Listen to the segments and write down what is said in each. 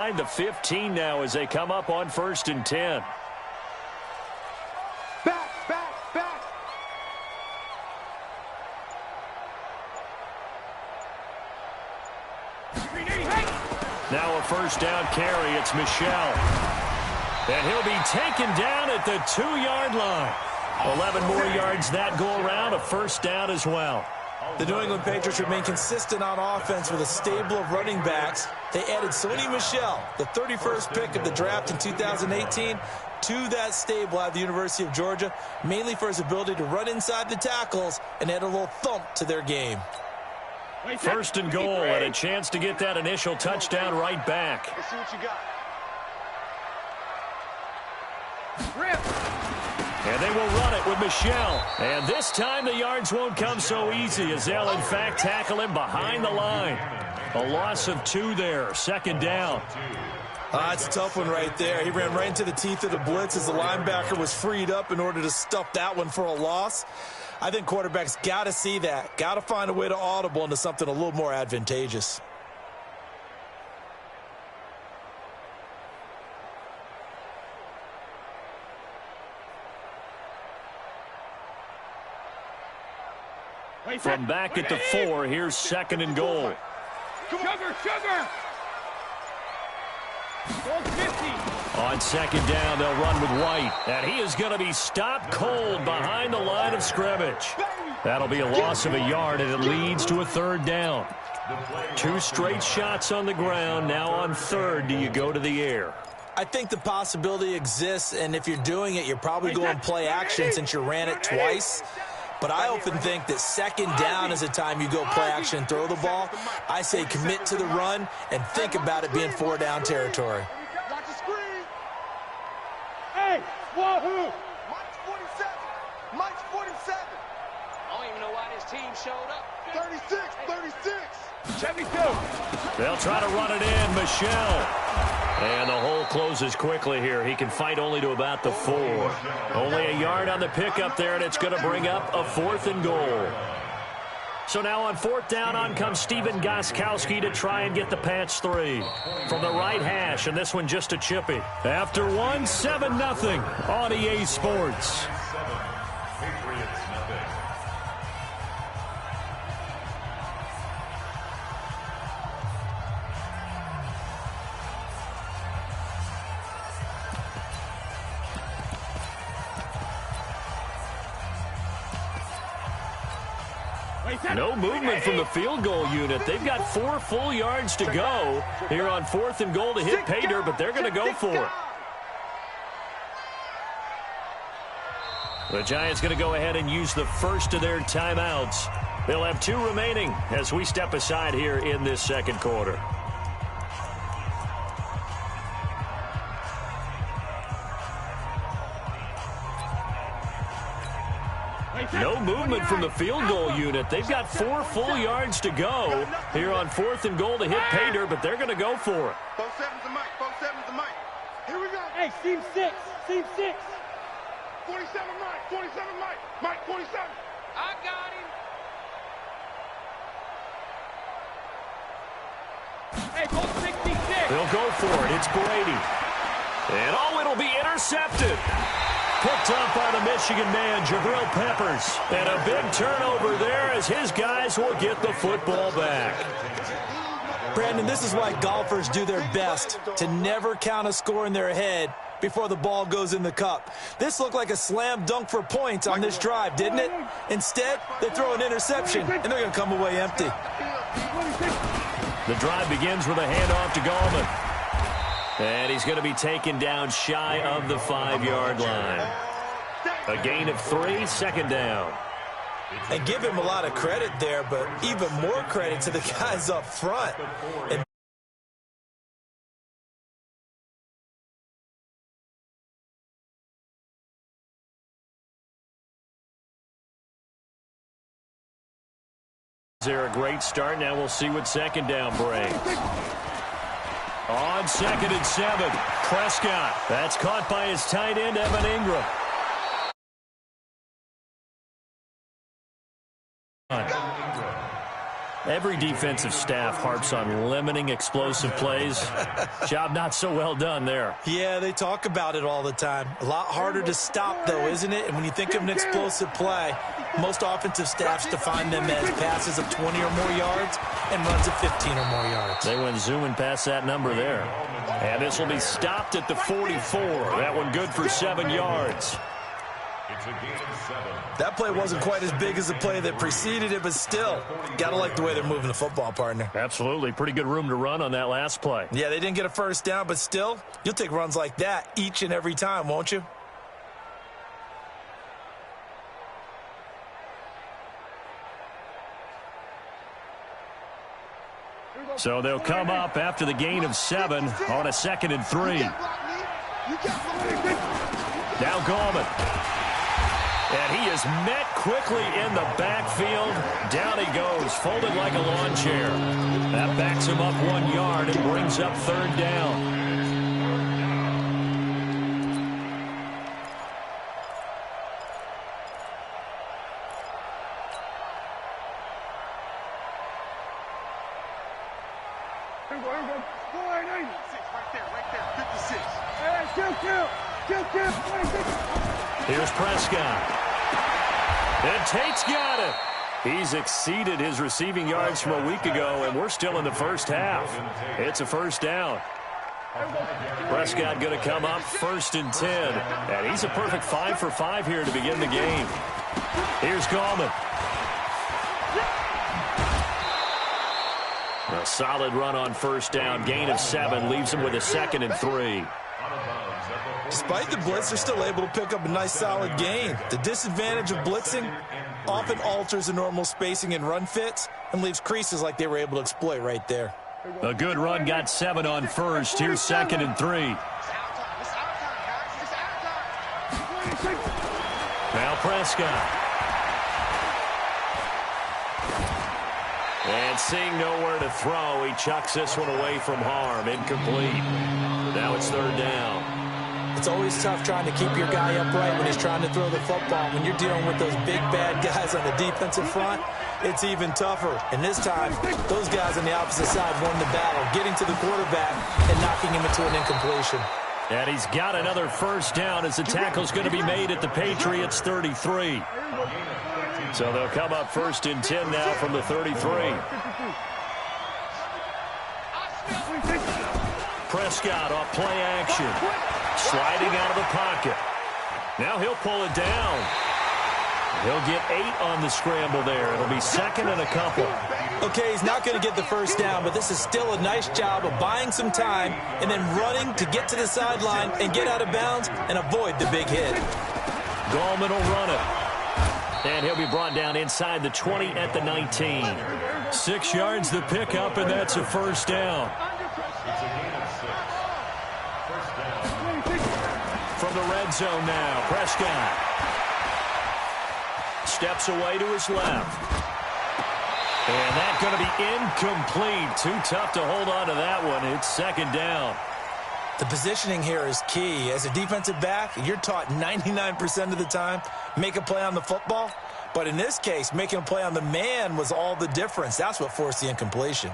to 15 now as they come up on 1st and 10. Back. Now a first down carry. It's Michel. And he'll be taken down at the 2-yard line. 11 more yards that go around. A first down as well. The New England Patriots remain consistent on offense with a stable of running backs. They added Sony Michel, the 31st pick of the draft in 2018, to that stable at the University of Georgia, mainly for his ability to run inside the tackles and add a little thump to their game. 1st and goal, and a chance to get that initial touchdown right back. Let's see what you got. And they will run it with Michel. And this time the yards won't come so easy as they'll in fact tackle him behind the line. A loss of 2 there. 2nd down. That's a tough one right there. He ran right into the teeth of the blitz as the linebacker was freed up in order to stuff that one for a loss. I think quarterbacks got to see that. Got to find a way to audible into something a little more advantageous. From back at the 4, here's 2nd and goal. Sugar! On 2nd down, they'll run with White. And he is going to be stopped cold behind the line of scrimmage. That'll be a loss of a yard, and it leads to a 3rd down. 2 straight shots on the ground. Now on 3rd, do you go to the air? I think the possibility exists, and if you're doing it, you're probably going play action since you ran it twice. But I often think that 2nd down is the time you go play action and throw the ball. I say commit to the run and think about it being 4-down territory. Watch the screen. Hey, wahoo! Mike's 47. Mike's 47. I don't even know why this team showed up. 36. 72. They'll try to run it in. Michel. And the hole closes quickly here. He can fight only to about the 4. Only a yard on the pickup there, and it's going to bring up a 4th and goal. So now on 4th down, on comes Steven Gostkowski to try and get the patch 3 from the right hash, and this one just a chippy. After 1, 7-0 on EA Sports. No movement from the field goal unit. They've got 4 full yards to go here on 4th and goal to hit pay dirt, but they're going to go for it. The Giants going to go ahead and use the first of their timeouts. They'll have 2 remaining as we step aside here in this 2nd quarter. No movement from the field goal unit. They've got 4 full yards to go here on 4th and goal to hit pay dirt, but they're going to go for it. 4-7's the mic. 4-7's the mic. Here we go. Hey, seam 6. 47 Mike. 47 Mike. Mike 47. I got him. Hey, go 66. They'll go for it. It's Brady. And it'll be intercepted. Picked up by the Michigan man, Jabril Peppers. And a big turnover there as his guys will get the football back. Brandon, this is why golfers do their best to never count a score in their head before the ball goes in the cup. This looked like a slam dunk for points on this drive, didn't it? Instead, they throw an interception, and they're going to come away empty. The drive begins with a handoff to Gallman. And he's going to be taken down shy of the 5-yard line. A gain of 3, 2nd down. And give him a lot of credit there, but even more credit to the guys up front. And they're a great start. Now we'll see what 2nd down brings. On 2nd and 7, Prescott. That's caught by his tight end, Evan Ingram. Every defensive staff harps on limiting explosive plays. Job not so well done there. Yeah, they talk about it all the time. A lot harder to stop, though, isn't it? And when you think of an explosive play, most offensive staffs define them as passes of 20 or more yards and runs of 15 or more yards. They went zooming past that number there. And this will be stopped at the 44. That one good for 7 yards. That play wasn't quite as big as the play that preceded it, but still, got to like the way they're moving the football, partner. Absolutely. Pretty good room to run on that last play. Yeah, they didn't get a first down, but still, you'll take runs like that each and every time, won't you? So they'll come up after the gain of 7 on a 2nd and 3. Now Gallman. And he is met quickly in the backfield. Down he goes, folded like a lawn chair. That backs him up 1 yard and brings up 3rd down. Here's Prescott. And Tate's got it. He's exceeded his receiving yards from a week ago, and we're still in the first half. It's a first down. Prescott going to come up 1st and 10. And he's a perfect 5 for 5 here to begin the game. Here's Gallman. A solid run on 1st down. Gain of 7 leaves him with a 2nd and 3. Despite the blitz, they're still able to pick up a nice solid gain. The disadvantage of blitzing often alters the normal spacing and run fits and leaves creases like they were able to exploit right there. A good run, got 7 on 1st. Here's 2nd and 3. Now Prescott. And seeing nowhere to throw, he chucks this one away from harm. Incomplete. Now it's 3rd down. It's always tough trying to keep your guy upright when he's trying to throw the football. When you're dealing with those big, bad guys on the defensive front, it's even tougher. And this time, those guys on the opposite side won the battle, getting to the quarterback and knocking him into an incompletion. And he's got another 1st down as the tackle's going to be made at the Patriots' 33. So they'll come up 1st and 10 now from the 33. Prescott off play action. Sliding out of the pocket. Now he'll pull it down. He'll get 8 on the scramble there. It'll be 2nd and a couple. Okay, he's not going to get the 1st down, but this is still a nice job of buying some time and then running to get to the sideline and get out of bounds and avoid the big hit. Gallman will run it. And he'll be brought down inside the 20 at the 19. 6 yards the pickup, and that's a 1st down. From the red zone now, Prescott steps away to his left. And that's going to be incomplete. Too tough to hold on to that one. It's 2nd down. The positioning here is key. As a defensive back, you're taught 99% of the time, make a play on the football. But in this case, making a play on the man was all the difference. That's what forced the incompletion.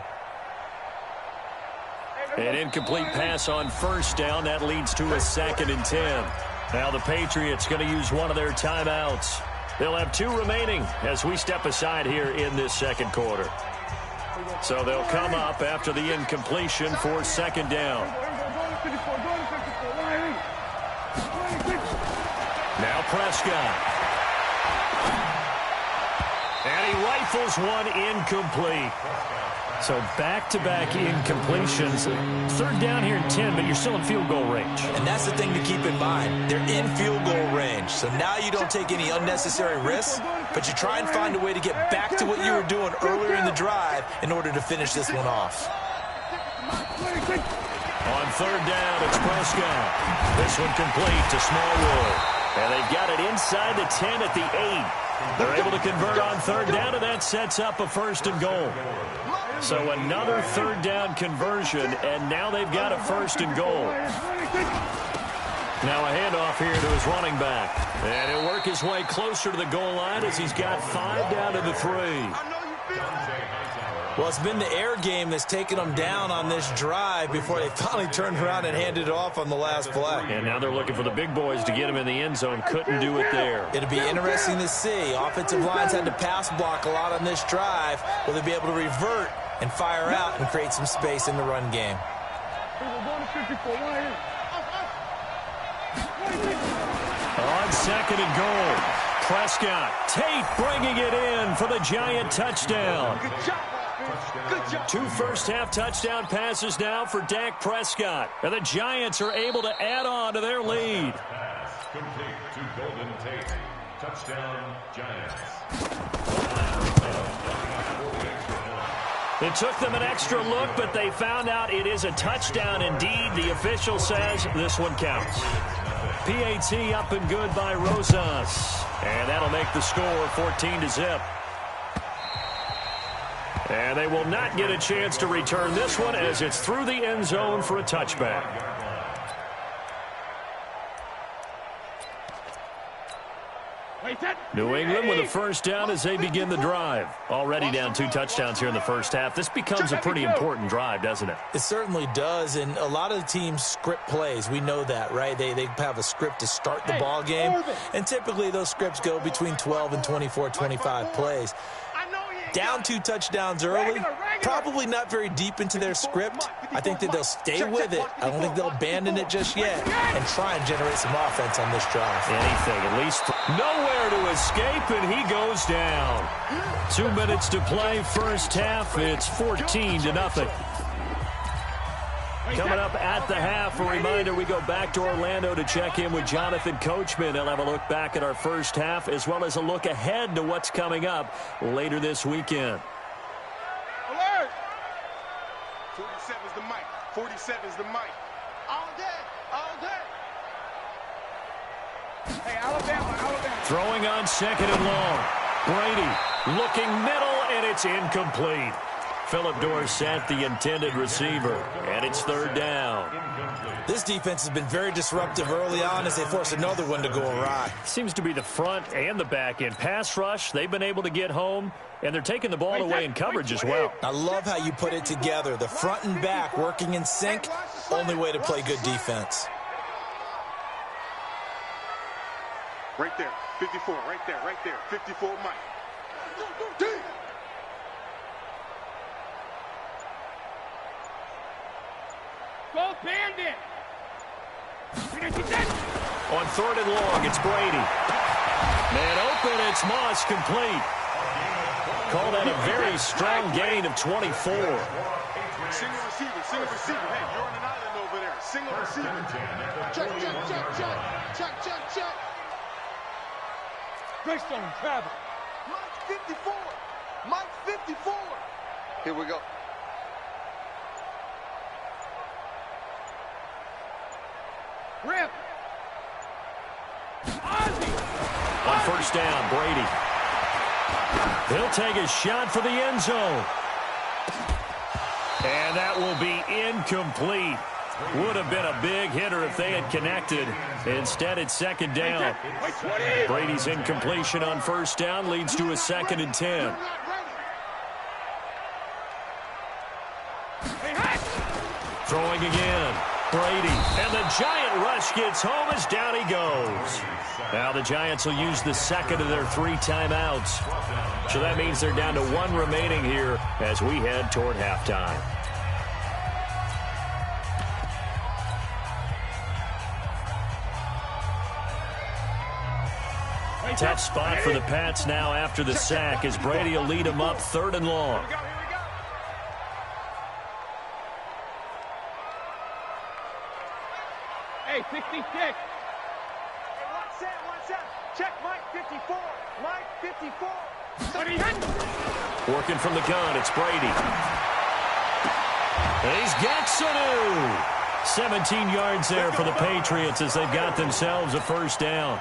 An incomplete pass on 1st down. That leads to a 2nd and 10. Now the Patriots going to use one of their timeouts. They'll have 2 remaining as we step aside here in this 2nd quarter. So they'll come up after the incompletion for 2nd down. Now Prescott. And he rifles one incomplete. So back-to-back incompletions. 3rd down here in 10, but you're still in field goal range. And that's the thing to keep in mind. They're in field goal range. So now you don't take any unnecessary risks, but you try and find a way to get back to what you were doing earlier in the drive in order to finish this one off. On 3rd down, it's Prescott. This one complete to Smallwood. And they've got it inside the 10 at the 8. They're able to convert on 3rd down, and that sets up a 1st and goal. So another 3rd down conversion, and now they've got a 1st and goal. Now a handoff here to his running back. And he'll work his way closer to the goal line as he's got 5 down to the 3. Well, it's been the air game that's taken them down on this drive before they finally turned around and handed it off on the last play. And now they're looking for the big boys to get them in the end zone. Couldn't do it there. It'll be interesting to see. Offensive lines had to pass block a lot on this drive. Will they be able to revert and fire out and create some space in the run game? On second and goal, Prescott. Tate bringing it in for the Giant touchdown. Good job, good job. 2 first-half touchdown passes now for Dak Prescott. And the Giants are able to add on to their lead. Pass complete to Golden Tate. Touchdown, Giants. It took them an extra look, but they found out it is a touchdown indeed. The official says this one counts. PAT up and good by Rosas. And that'll make the score 14-0. And they will not get a chance to return this one as it's through the end zone for a touchback. New England with a first down as they begin the drive. Already down 2 touchdowns here in the first half. This becomes a pretty important drive, doesn't it? It certainly does, and a lot of the teams script plays. We know that, right? They have a script to start the ball game, and typically those scripts go between 12 and 24, 25 plays. Down 2 touchdowns early, probably not very deep into their script. I think that they'll stay with it. I don't think they'll abandon it just yet and try and generate some offense on this drive. Anything, at least nowhere to escape, and he goes down. 2 minutes to play, first half. It's 14-0. Coming up at the half, a reminder, we go back to Orlando to check in with Jonathan Coachman. He'll have a look back at our first half as well as a look ahead to what's coming up later this weekend. Alert! 47's the mic. 47's the mic. All day, all day. Hey, Alabama. Throwing on second and long. Brady looking middle, and it's incomplete. Phillip Dorsett, the intended receiver, and it's third down. This defense has been very disruptive early on as they force another one to go awry. Seems to be the front and the back end. Pass rush, they've been able to get home, and they're taking the ball away in coverage as well. I love how you put it together. The front and back working in sync, only way to play good defense. Right there, 54, right there, 54 Mike. Go Bandit! On third and long, it's Brady. Man open, it's Moss complete. Call that a very strong gain of 24. Single receiver. Hey, you're on an island over there. Single receiver. Check. Greystone travel. Mike 54. Here we go. Rip. Ozzy. On first down, Brady. He'll take a shot for the end zone. And that will be incomplete. Would have been a big hitter if they had connected. Instead, it's second down. Brady's incompletion on first down leads to a 2nd and 10. Throwing again. Brady, and the Giant rush gets home as down he goes. Now the Giants will use the second of their 3 timeouts. So that means they're down to 1 remaining here as we head toward halftime. Tough spot for the Pats now after the sack as Brady will lead them up 3rd and long. Hey, 66. Hey, one set. Check Mike 54. Mike 54. Working from the gun, it's Brady. And he's got Sanu. 17 yards there for the Patriots as they've got themselves a first down.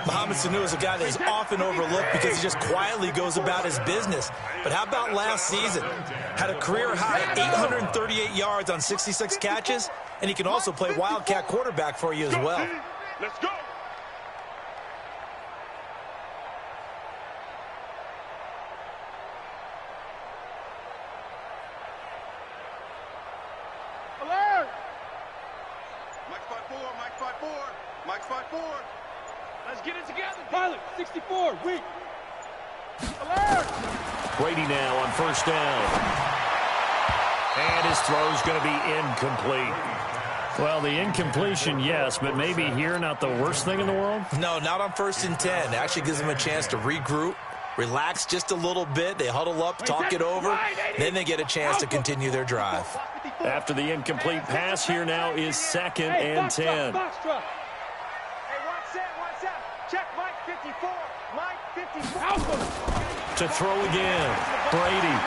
Mohamed Sanu is a guy that is often overlooked because he just quietly goes about his business. But how about last season? Had a career-high 838 yards on 66 catches, and he can also play Wildcat quarterback for you as well. Let's go. Mike's 5-4. Let's get it together. Pilot, 64, weak. Alert! Brady now on first down. And his throw's going to be incomplete. Well, the incompletion, yes, but maybe here not the worst thing in the world? No, not on 1st and 10. It actually gives them a chance to regroup, relax just a little bit. They huddle up, talk it over, then they get a chance to continue their drive. After the incomplete pass, here now is 2nd and 10. Hey, watch that. Check Mike 54. Mike 54. To throw again, Brady.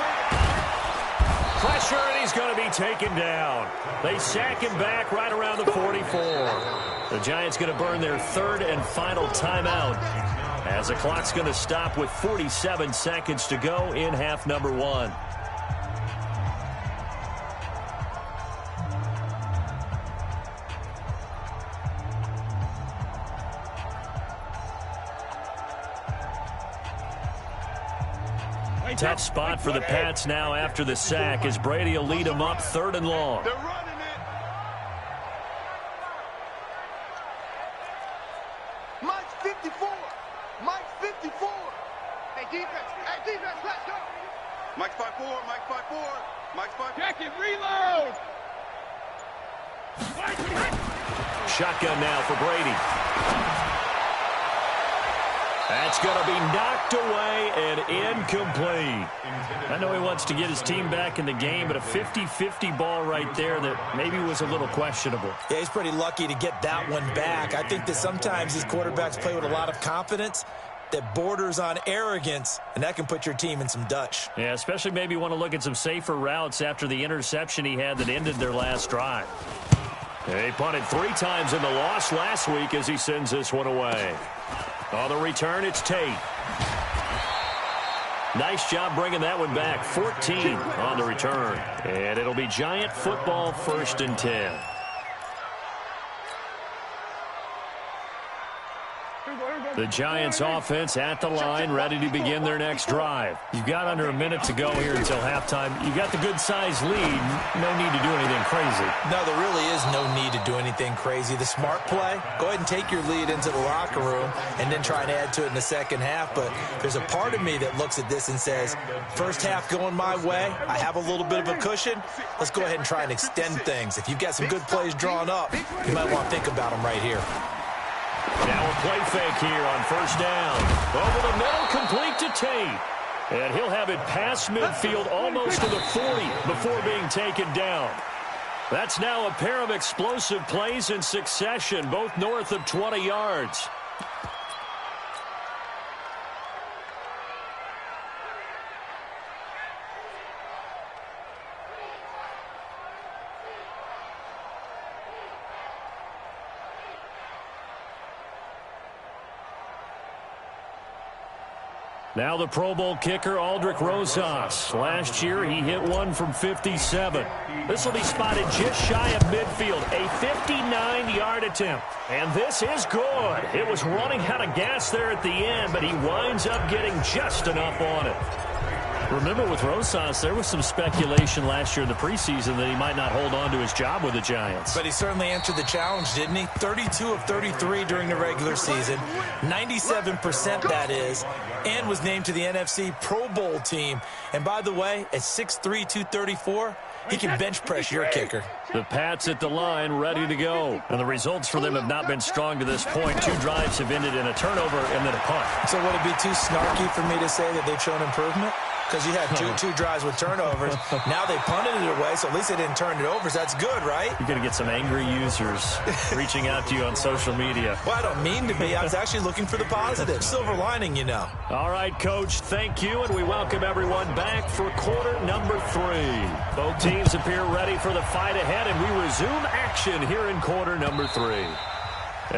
Pressure, and he's going to be taken down. They sack him back right around the 44. The Giants going to burn their 3rd and final timeout as the clock's going to stop with 47 seconds to go in half number 1. Tough spot for the Pats now after the sack as Brady will lead them up 3rd and long. They're running it. Mike's 54. Mike's 54. Hey, defense, let's go. Mike's 5-4. Mike's 5-4. Mike's 5-4. Check it, reload. Shotgun now for Brady. That's going to be knocked away and incomplete. I know he wants to get his team back in the game, but a 50-50 ball right there that maybe was a little questionable. Yeah, he's pretty lucky to get that one back. I think that sometimes these quarterbacks play with a lot of confidence that borders on arrogance, and that can put your team in some Dutch. Yeah, especially maybe want to look at some safer routes after the interception he had that ended their last drive. He punted 3 times in the loss last week as he sends this one away. On the return, it's Tate. Nice job bringing that one back. 14 on the return. And it'll be Giant football 1st and 10. The Giants offense at the line, ready to begin their next drive. You've got under a minute to go here until halftime. You've got the good-sized lead. No need to do anything crazy. No, there really is no need to do anything crazy. The smart play, go ahead and take your lead into the locker room and then try and add to it in the second half. But there's a part of me that looks at this and says, first half going my way, I have a little bit of a cushion. Let's go ahead and try and extend things. If you've got some good plays drawn up, you might want to think about them right here. Now a play fake here on first down. Over the middle, complete to Tate. And he'll have it past midfield almost to the 40 before being taken down. That's now a pair of explosive plays in succession, both north of 20 yards. Now the Pro Bowl kicker, Aldrich Rosas. Last year, he hit one from 57. This will be spotted just shy of midfield, a 59-yard attempt. And this is good. It was running out of gas there at the end, but he winds up getting just enough on it. Remember, with Rosas, there was some speculation last year in the preseason that he might not hold on to his job with the Giants. But he certainly answered the challenge, didn't he? 32 of 33 during the regular season, 97% that is, and was named to the NFC Pro Bowl team. And by the way, at 6'3", 234, he can bench press your kicker. The Pats at the line, ready to go. And the results for them have not been strong to this point. 2 drives have ended in a turnover and then a punt. So would it be too snarky for me to say that they've shown improvement? Because you had two drives with turnovers. Now they punted it away, so at least they didn't turn it over. So that's good, right? You're going to get some angry users reaching out to you on social media. Well, I don't mean to be. I was actually looking for the positive. Silver lining, you know. All right, Coach, thank you, and we welcome everyone back for quarter number 3. Both teams appear ready for the fight ahead, and we resume action here in quarter number 3.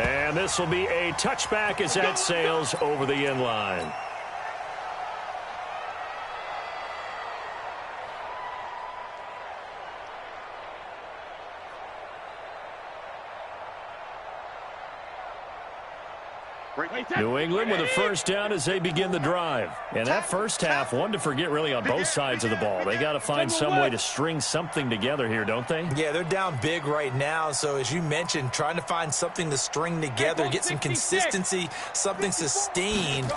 And this will be a touchback as that sails over the end line. New England with a first down as they begin the drive. And that first half, one to forget really on both sides of the ball. They got to find some way to string something together here, don't they? Yeah, they're down big right now. So as you mentioned, trying to find something to string together, get some consistency, something sustained,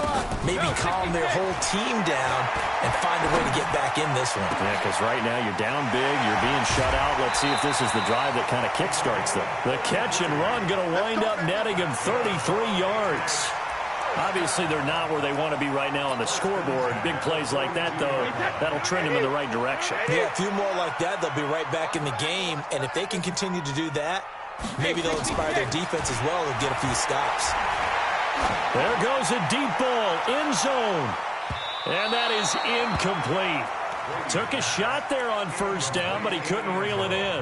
maybe calm their whole team down and find a way to get back in this one. Yeah, because right now you're down big, you're being shut out. Let's see if this is the drive that kind of kickstarts them. The catch and run going to wind up netting him 33 yards. Obviously, they're not where they want to be right now on the scoreboard. Big plays like that, though, that'll trend them in the right direction. Yeah, a few more like that, they'll be right back in the game. And if they can continue to do that, maybe they'll inspire their defense as well and get a few stops. There goes a deep ball, end zone. And that is incomplete. Took a shot there on first down, but he couldn't reel it in.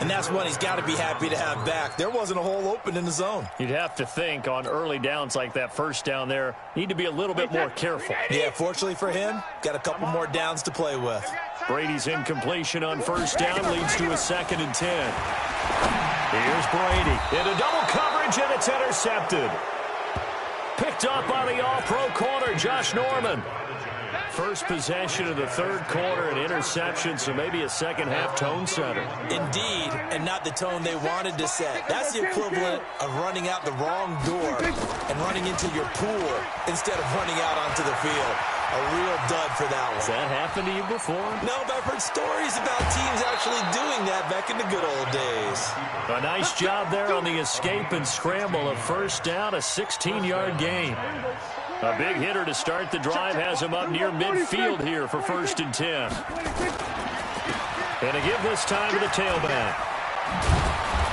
And that's one he's got to be happy to have back. There wasn't a hole open in the zone. You'd have to think on early downs like that first down there, need to be a little bit more careful. Yeah, fortunately for him, got a couple more downs to play with. Brady's incompletion on first down leads to a 2nd and 10. Here's Brady into double coverage, and it's intercepted. Picked up by the all-pro corner, Josh Norman. First possession of the third quarter, an interception, so maybe a second-half tone setter. Indeed, and not the tone they wanted to set. That's the equivalent of running out the wrong door and running into your pool instead of running out onto the field. A real dud for that one. Has that happened to you before? No, but I've heard stories about teams actually doing that back in the good old days. A nice job there on the escape and scramble. A first down, a 16-yard gain. A big hitter to start the drive has him up near midfield here for 1st and 10. And to give this time to the tailback.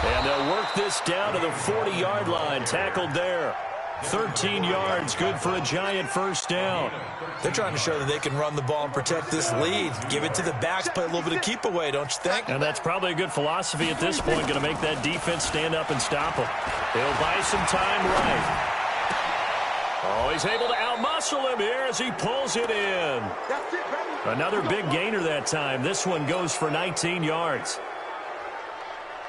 And they'll work this down to the 40-yard line. Tackled there. 13 yards, good for a giant first down. They're trying to show that they can run the ball and protect this lead. Give it to the backs, play a little bit of keep away, don't you think? And that's probably a good philosophy at this point, going to make that defense stand up and stop them. He'll buy some time right. Oh, he's able to outmuscle him here as he pulls it in. Another big gainer that time. This one goes for 19 yards.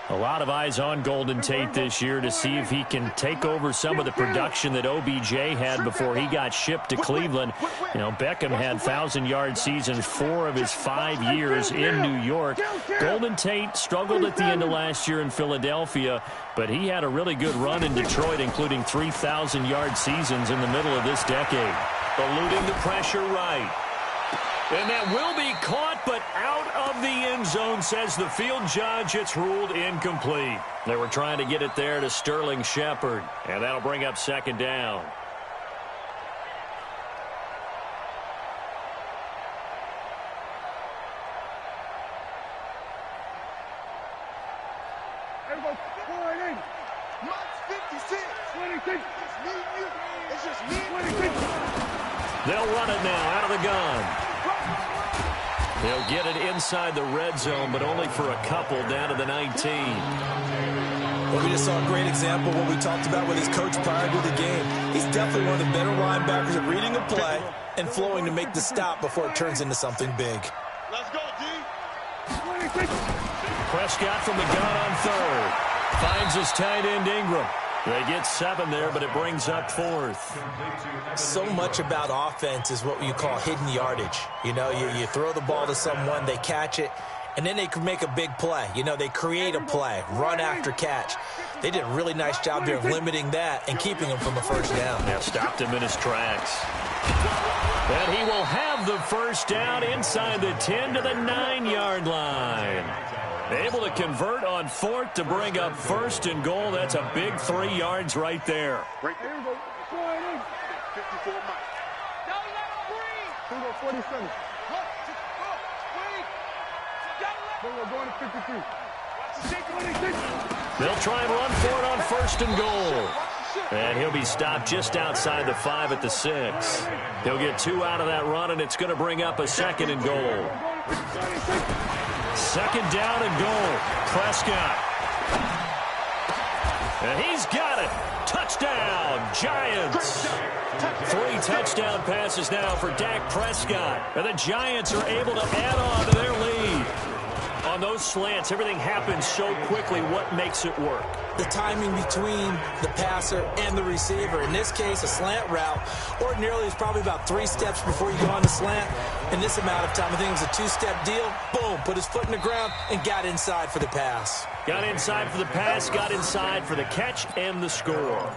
A lot of eyes on Golden Tate this year to see if he can take over some of the production that OBJ had before he got shipped to Cleveland. You know, Beckham had 1,000-yard seasons 4 of his 5 years in New York. Golden Tate struggled at the end of last year in Philadelphia, but he had a really good run in Detroit, including 3,000-yard seasons in the middle of this decade. Eluding the pressure right. And that will be caught, but out of the end zone, says the field judge. It's ruled incomplete. They were trying to get it there to Sterling Shepard, and that'll bring up 2nd down. Everybody, 480. Mike's 56. 26. It's just me. 26. They'll run it now out of the gun. They'll get it inside the red zone, but only for a couple down to the 19. Well, we just saw a great example of what we talked about with his coach prior to the game. He's definitely one of the better linebackers at reading a play and flowing to make the stop before it turns into something big. Let's go, D. 26. Prescott from the gun on third. Finds his tight end Ingram. They get 7 there, but it brings up 4th. So much about offense is what you call hidden yardage. You know, you throw the ball to someone, they catch it, and then they can make a big play. You know, they create a play, run after catch. They did a really nice job here of limiting that and keeping him from a first down. Yeah, stopped him in his tracks. And he will have the first down inside the 10 to the 9-yard line. Able to convert on 4th to bring up 1st and goal. That's a big 3 yards right there. Right there. 54 Mike. Don't let him breathe. 47. We're going to 53. 26. They'll try and run for it on 1st and goal. And he'll be stopped just outside the 5 at the 6. He'll get 2 out of that run, and it's going to bring up a 2nd and goal. 2nd down and goal. Prescott. And he's got it. Touchdown, Giants. 3 touchdown passes now for Dak Prescott. And the Giants are able to add on to their lead. On those slants, everything happens so quickly. What makes it work? The timing between the passer and the receiver. In this case, a slant route ordinarily is probably about 3 steps before you go on the slant. In this amount of time, I think it was a 2-step deal. Boom, put his foot in the ground and got inside for the pass. Got inside for the pass, got inside for the catch and the score.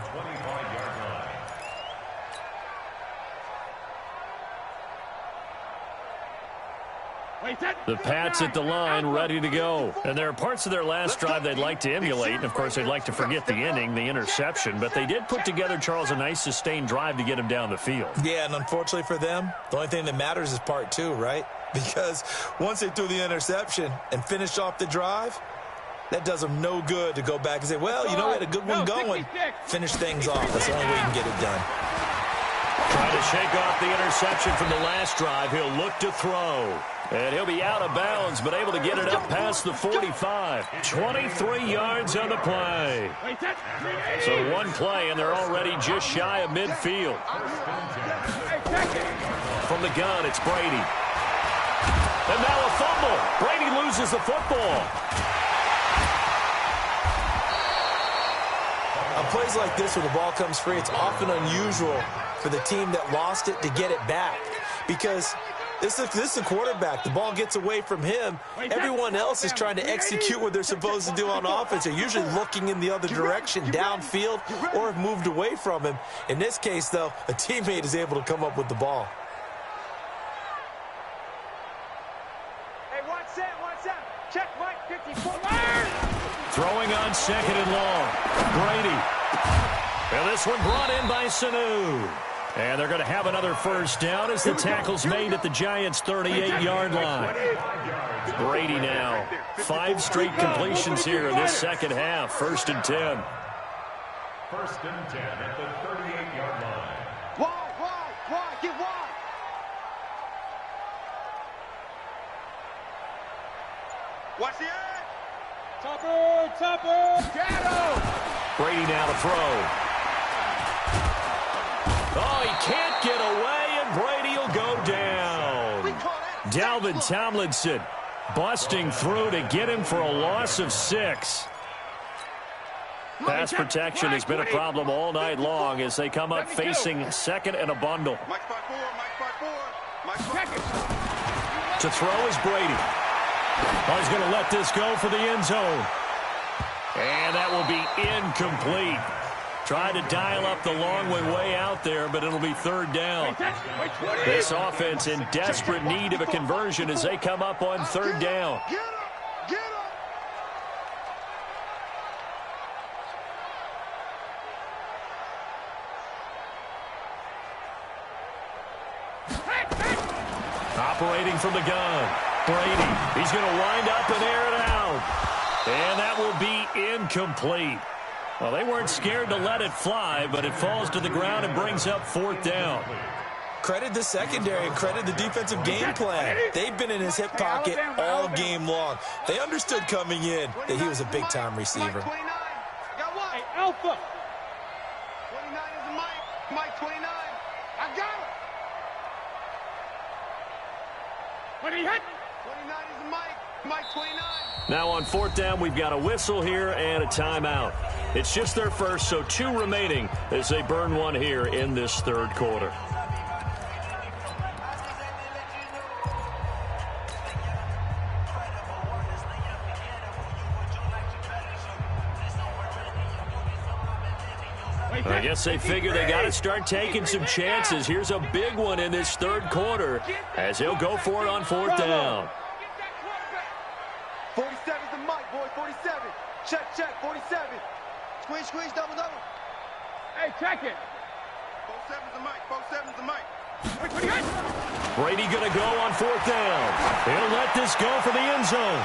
The Pats at the line, ready to go. And there are parts of their last drive they'd like to emulate. And, of course, they'd like to forget the ending, the interception. But they did put together, Charles, a nice sustained drive to get him down the field. Yeah, and unfortunately for them, the only thing that matters is part 2, right? Because once they threw the interception and finished off the drive, that does them no good to go back and say, well, you know, we had a good one going. Finish things off. That's the only way you can get it done. Trying to shake off the interception from the last drive. He'll look to throw. And he'll be out of bounds, but able to get it up past the 45. 23 yards on the play. So one play, and they're already just shy of midfield. From the gun, it's Brady. And now a fumble. Brady loses the football. On plays like this, when the ball comes free, it's often unusual for the team that lost it to get it back. Because this is a quarterback. The ball gets away from him. Everyone else is trying to execute what they're supposed to do on offense. They're usually looking in the other direction, downfield, or have moved away from him. In this case, though, a teammate is able to come up with the ball. Hey, watch that. Check Mike 54. Throwing on 2nd and long. Brady. And this one brought in by Sanu. And they're going to have another first down as the tackle's made at the Giants' 38-yard line. Brady now. 5 straight completions here in this second half. 1st and 10. 1st and 10 at the 38-yard line. Wide, get wide. Watch the edge. Topper. Got him. Brady now to throw. Oh, he can't get away, and Brady will go down. Dalvin Tomlinson busting through to get him for a loss of 6. Pass protection has been a problem all night long as they come up facing 2nd and a bundle. Mike 5-4. To throw is Brady. Oh, he's going to let this go for the end zone. And that will be incomplete. Tried to dial up the long way out there, but it'll be 3rd down. This offense in desperate need of a conversion as they come up on 3rd down. Get him. Operating from the gun. Brady. He's going to wind up and air it out. And that will be incomplete. Well, they weren't scared to let it fly, but it falls to the ground and brings up 4th down. Credit the secondary and credit the defensive game plan. They've been in his hip pocket all game long. They understood coming in that he was a big-time receiver. Hey, Alpha. 29 is the Mike 29. I got him. 20 hit. 29 is the Mike 29. Now on 4th down, we've got a whistle here and a timeout. It's just their first, so 2 remaining as they burn one here in this 3rd quarter. I guess they figure they got to start taking some chances. Here's a big one in this 3rd quarter as he'll go for it on 4th down. 47 is the Mike, boy. 47. Check. 47. Squeeze, double. Hey, check it. 47 is the Mike. 47 is the Mike. Brady going to go on 4th down. He'll let this go for the end zone.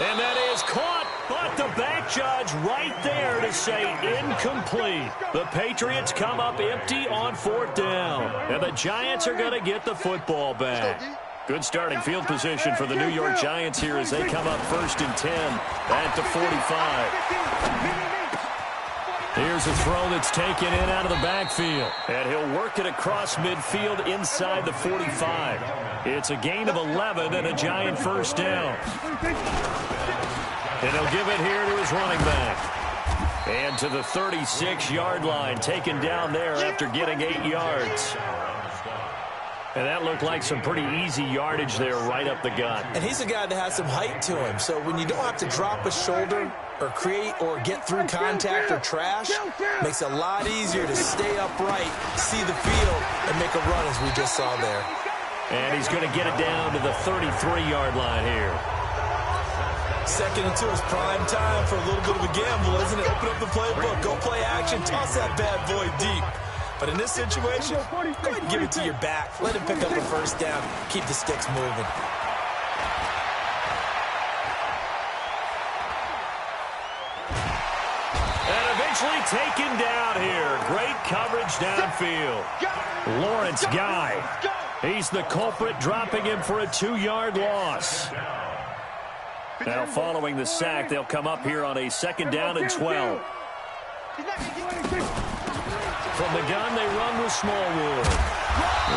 And that is caught, but the back judge right there to say incomplete. The Patriots come up empty on 4th down. And the Giants are going to get the football back. Good starting field position for the New York Giants here as they come up 1st and 10 at the 45. Here's a throw that's taken in out of the backfield. And he'll work it across midfield inside the 45. It's a gain of 11 and a giant first down. And he'll give it here to his running back. And to the 36-yard line, taken down there after getting 8 yards. And that looked like some pretty easy yardage there right up the gut. And he's a guy that has some height to him. So when you don't have to drop a shoulder or create or get through contact or trash, makes it a lot easier to stay upright, see the field, and make a run as we just saw there. And he's going to get it down to the 33-yard line here. 2nd and 2 is prime time for a little bit of a gamble, isn't it? Open up the playbook, go play action, toss that bad boy deep. But in this situation, go ahead and give it to your back. Let him pick up a first down. Keep the sticks moving. And eventually taken down here. Great coverage downfield. Lawrence Guy. He's the culprit, dropping him for a 2-yard loss. Now following the sack, they'll come up here on a 2nd down and 12. From the gun, they run with Smallwood.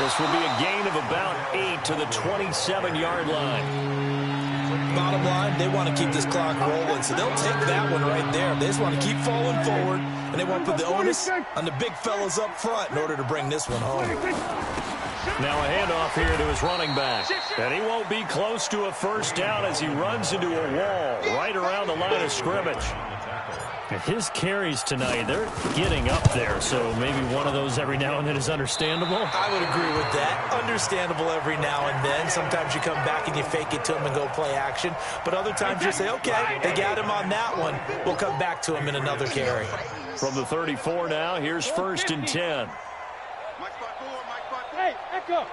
This will be a gain of about 8 to the 27-yard line. Bottom line, they want to keep this clock rolling, so they'll take that one right there. They just want to keep falling forward, and they want to put the onus on the big fellas up front in order to bring this one home. Now a handoff here to his running back. And he won't be close to a first down as he runs into a wall right around the line of scrimmage. And his carries tonight, they're getting up there, so maybe one of those every now and then is understandable. I would agree with that. Understandable every now and then. Sometimes you come back and you fake it to him and go play action. But other times you say, okay, they got him on that one. We'll come back to him in another carry. From the 34 now, here's 1st and 10. Hey, Echo.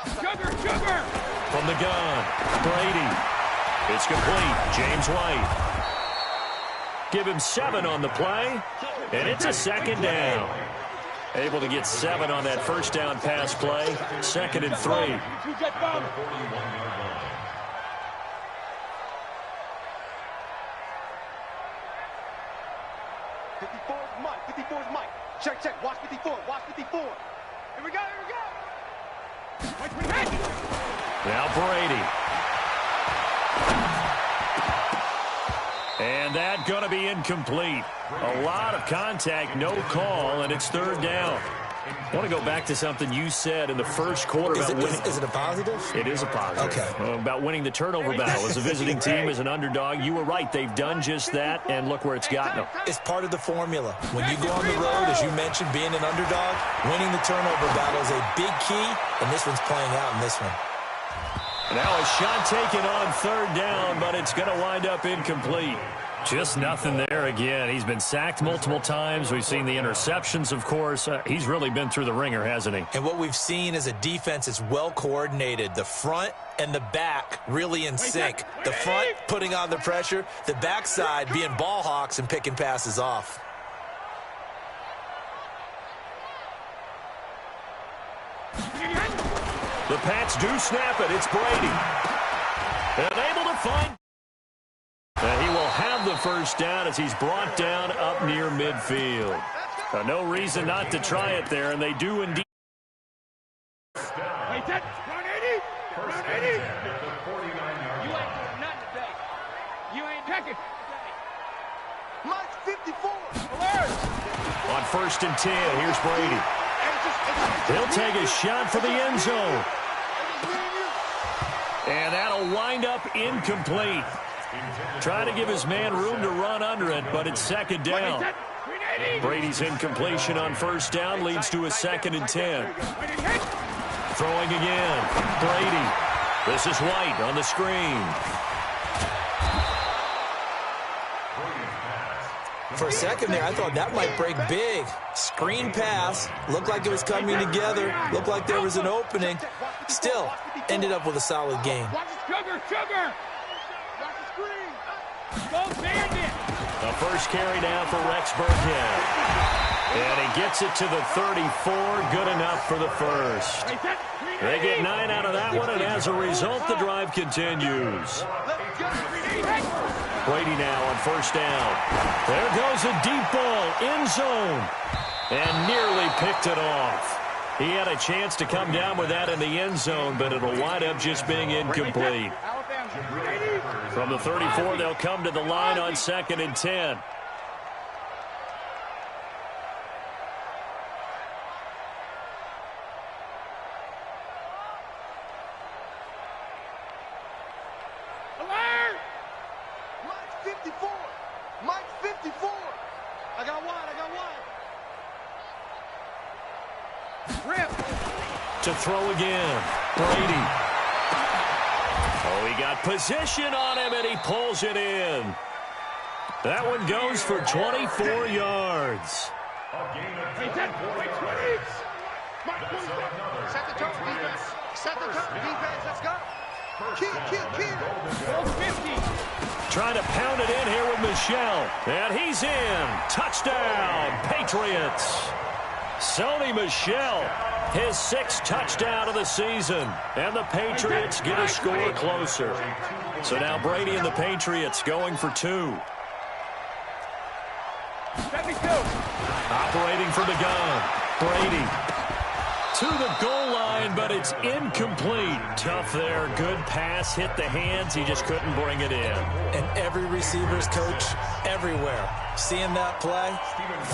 Sugar. From the gun, Brady. It's complete. James White. Give him 7 on the play, and it's a 2nd down. Able to get 7 on that first down pass play. 2nd and 3. 54's Mike. 54's Mike. Check. Watch 54. Here we go. Now Brady. And that going to be incomplete. A lot of contact, no call, and it's 3rd down. I want to go back to something you said in the first quarter about winning. Is it a positive? It is a positive. Okay. About winning the turnover battle. As a visiting team, as an underdog, you were right. They've done just that, and look where it's gotten them. It's part of the formula. When you go on the road, as you mentioned, being an underdog, winning the turnover battle is a big key, and this one's playing out in this one. Now a shot taken on 3rd down, but it's going to wind up incomplete. Just nothing there again. He's been sacked multiple times. We've seen the interceptions, of course. He's really been through the ringer, hasn't he? And what we've seen is a defense that's well coordinated. The front and the back really in sync. The front putting on the pressure, the backside being ball hawks and picking passes off. The Pats do snap it. It's Brady. And able to find. And he will have the first down as he's brought down up near midfield. No reason not to try it there, and they do indeed. Hey, Ted, 180. 180. You ain't doing nothing today. You ain't checking. Mike 54. Alert. On 1st and 10, here's Brady. He'll take a shot for the end zone. And that'll wind up incomplete. Trying to give his man room to run under it, but it's 2nd down. Brady's incompletion on 1st down leads to a 2nd and 10. Throwing again. Brady. This is White on the screen. For a second there, I thought that might break big. Screen pass. Looked like it was coming together. Looked like there was an opening. Still, ended up with a solid game. Sugar. Go Bandit. The first carry down for Rex Burkhead. And he gets it to the 34. Good enough for the first. They get 9 out of that one, and as a result, the drive continues. Brady now on first down. There goes a deep ball, end zone, and nearly picked it off. He had a chance to come down with that in the end zone, but it'll wind up just being incomplete. From the 34, they'll come to the line on 2nd and 10. To throw again, Brady. Oh, he got position on him, and he pulls it in. That one goes for 24 yards. Set the tone, defense. Set the tone, defense. Let's go. Kill. 50. Trying to pound it in here with Michel. And he's in. Touchdown, Patriots. Sony Michel, his 6th touchdown of the season. And the Patriots get a score closer. So now Brady and the Patriots going for 2. 72. Operating from the gun. Brady to the goal line, but it's incomplete. Tough there. Good pass. Hit the hands. He just couldn't bring it in. And every receiver's coach everywhere. Seeing that play,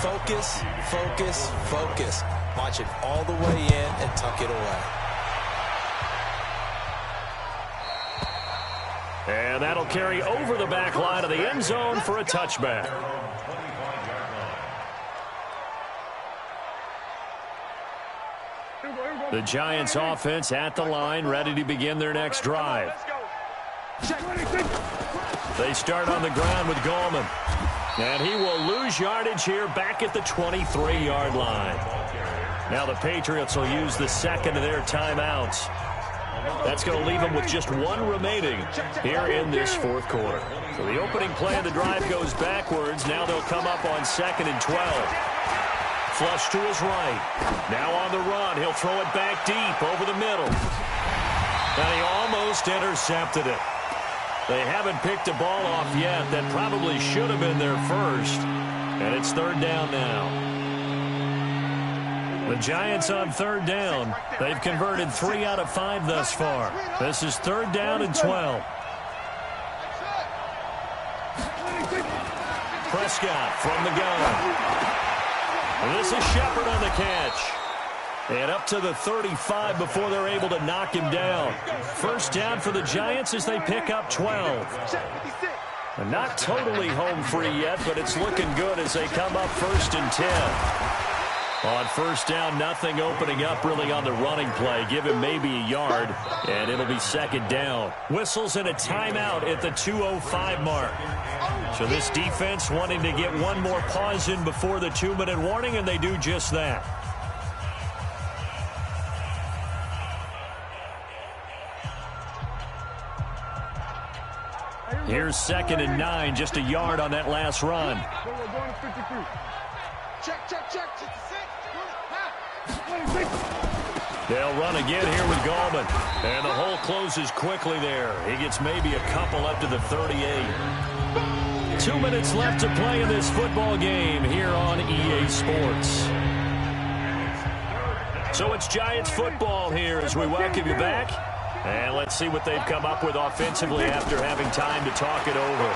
focus, focus, focus. Watch it all the way in and tuck it away. And that'll carry over the back line of the end zone for a touchback. The Giants offense at the line, ready to begin their next drive. They start on the ground with Gallman. And he will lose yardage here back at the 23-yard line. Now the Patriots will use the second of their timeouts. That's going to leave them with just 1 remaining here in this 4th quarter. So the opening play of the drive goes backwards. Now they'll come up on 2nd and 12. Flush to his right. Now on the run. He'll throw it back deep over the middle. And he almost intercepted it. They haven't picked a ball off yet. That probably should have been their first. And it's 3rd down now. The Giants on 3rd down. They've converted 3 out of 5 thus far. This is 3rd down and 12. Prescott from the gun. This is Shepard on the catch. And up to the 35 before they're able to knock him down. First down for the Giants as they pick up 12. And not totally home free yet, but it's looking good as they come up 1st and 10. On first down, nothing opening up really on the running play. Give him maybe a yard, and it'll be 2nd down. Whistles and a timeout at the 2:05 mark. So this defense wanting to get 1 more pause in before the 2-minute warning, and they do just that. Here's 2nd and 9, just a yard on that last run. Check. They'll run again here with Gallman. And the hole closes quickly there. He gets maybe a couple up to the 38. 2 minutes left to play in this football game here on EA Sports. So it's Giants football here as we welcome you back. And let's see what they've come up with offensively after having time to talk it over.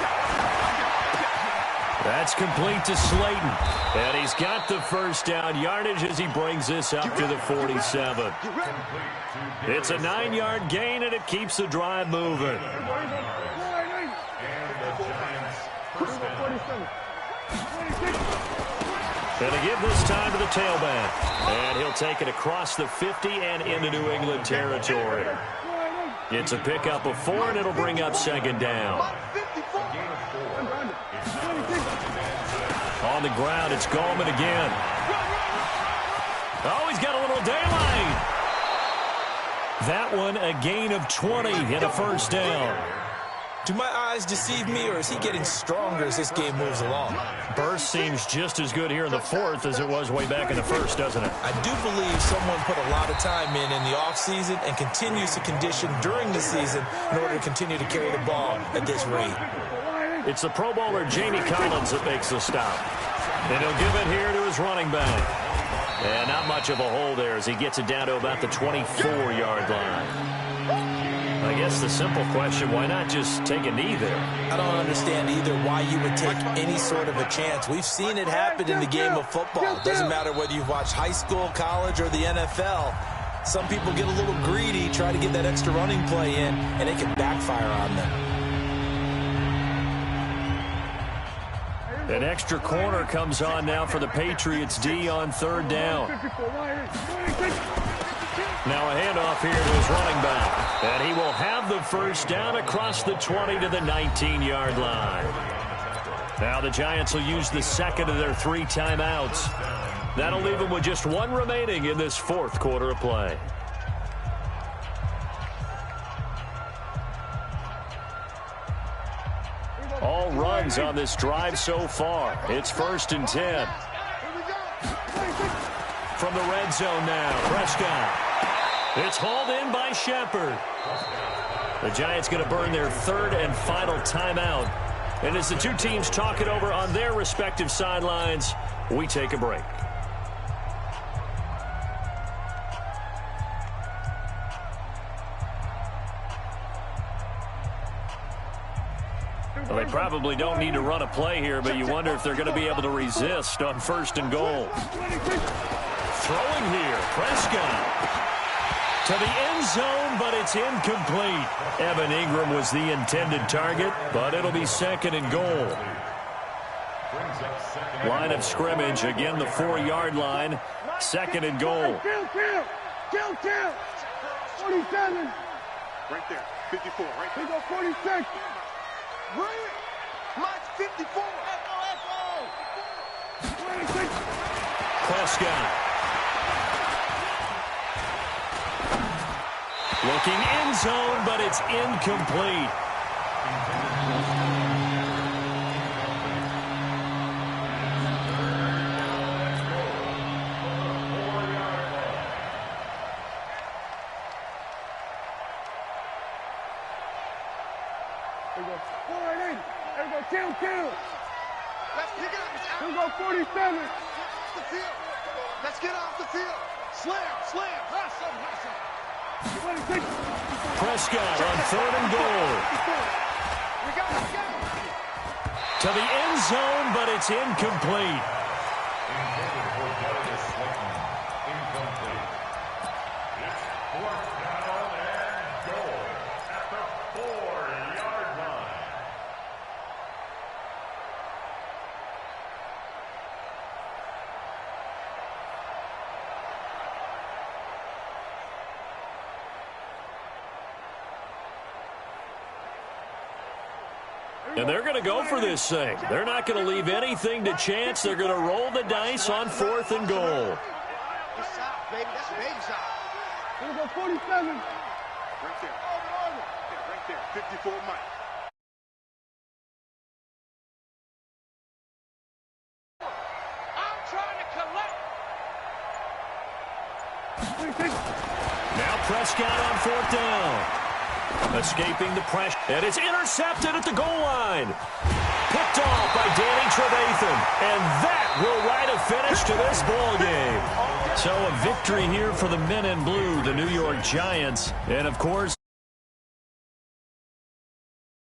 That's complete to Slayton. And he's got the first down yardage as he brings this up to the 47. It's a 9-yard gain, and it keeps the drive moving. And to give this time to the tailback. And he'll take it across the 50 and into New England territory. It's a pickup of 4, and it'll bring up 2nd down. On the ground, it's Gallman again. Oh, he's got a little daylight. That one, a gain of 20 and a first down. Do my eyes deceive me, or is he getting stronger as this game moves along? Burst seems just as good here in the 4th as it was way back in the 1st, doesn't it? I do believe someone put a lot of time in the offseason and continues to condition during the season in order to continue to carry the ball at this rate. It's the Pro Bowler Jamie Collins that makes the stop. And he'll give it here to his running back. And not much of a hole there as he gets it down to about the 24-yard line. I guess the simple question, why not just take a knee there? I don't understand either why you would take any sort of a chance. We've seen it happen in the game of football. It doesn't matter whether you've watched high school, college, or the NFL. Some people get a little greedy, try to get that extra running play in, and it can backfire on them. An extra corner comes on now for the Patriots D on third down. Now a handoff here to his running back. And he will have the first down across the 20 to the 19-yard line. Now the Giants will use the second of their 3 timeouts. That'll leave them with just 1 remaining in this fourth quarter of play. All runs on this drive so far. It's 1st and 10. From the red zone now, Prescott. It's hauled in by Shepard. The Giants going to burn their 3rd and final timeout. And as the two teams talk it over on their respective sidelines, we take a break. Well, they probably don't need to run a play here, but you wonder if they're going to be able to resist on 1st and goal. Throwing here, Prescott. To the end zone, but it's incomplete. Evan Ingram was the intended target, but it'll be 2nd and goal. Line of scrimmage, again the 4-yard line. 2nd and goal. Kill. 47. Right there. 54. Right there. We go 46. Right. Mike's 54. Prescott. Looking end zone, but it's incomplete. We go 4-8. There we go 2-2. Let's pick it up. We go 47. Off the field. Let's get off the field. Slam. Hustle. 26. Prescott on 3rd and goal. We got it. To the end zone, but it's incomplete. Intended for Darius Slayton. Incomplete. It's 4th down and goal at the 4-yard line. And they're going to go for this thing. They're not going to leave anything to chance. They're going to roll the dice on 4th and goal. It's out, baby. That's baby shot. We go 47. Right there. Yeah, right there. 54 Mike. I'm trying to collect. Now Prescott on 4th down. Escaping the pressure. And it's intercepted at the goal line. Picked off by Danny Trevathan. And that will write a finish to this ball game. So a victory here for the men in blue, the New York Giants. And, of course,